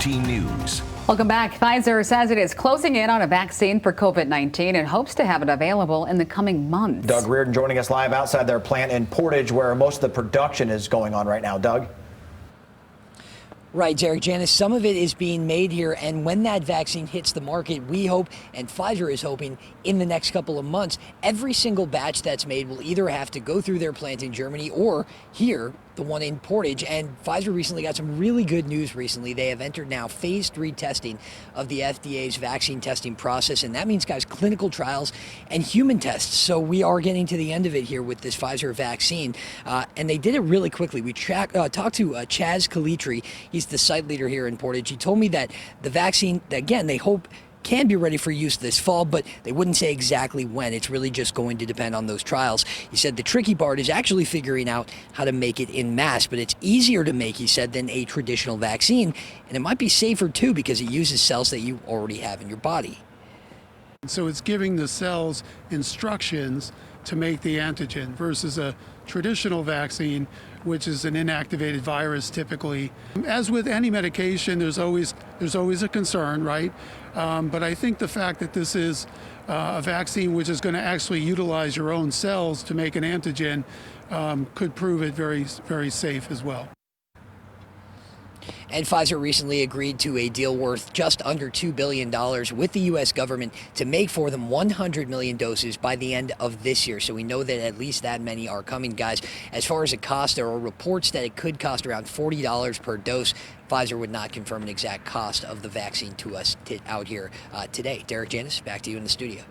14 News. Welcome back. Pfizer says it is closing in on a vaccine for COVID-19 and hopes to have it available in the coming months. Doug Reardon joining us live outside their plant in Portage, where most of the production is going on right now. Doug? Right, Derek, Janice, some of it is being made here, and when that vaccine hits the market, we hope, and Pfizer is hoping, in the next couple of months, every single batch that's made will either have to go through their plant in Germany or here, the one in Portage. And Pfizer recently got some really good news recently. They have entered now phase 3 testing of the FDA's vaccine testing process, and that means, guys, clinical trials and human tests. So we are getting to the end of it here with this Pfizer vaccine, and they did it really quickly. We talked to Chaz Kalitri. He's the site leader here in Portage. He told me that the vaccine, again, they hope can be ready for use this fall, but they wouldn't say exactly when. It's really just going to depend on those trials. He said the tricky part is actually figuring out how to make it in mass, but it's easier to make, he said, than a traditional vaccine, and it might be safer too because it uses cells that you already have in your body. So it's giving the cells instructions to make the antigen versus a traditional vaccine, which is an inactivated virus typically. As with any medication, there's always a concern, right? But I think the fact that this is a vaccine which is going to actually utilize your own cells to make an antigen could prove it very, very safe as well. And Pfizer recently agreed to a deal worth just under $2 billion with the U.S. government to make for them 100 million doses by the end of this year. So we know that at least that many are coming, guys. As far as the cost, there are reports that it could cost around $40 per dose. Pfizer would not confirm an exact cost of the vaccine to us out here today. Derek, Janice, back to you in the studio.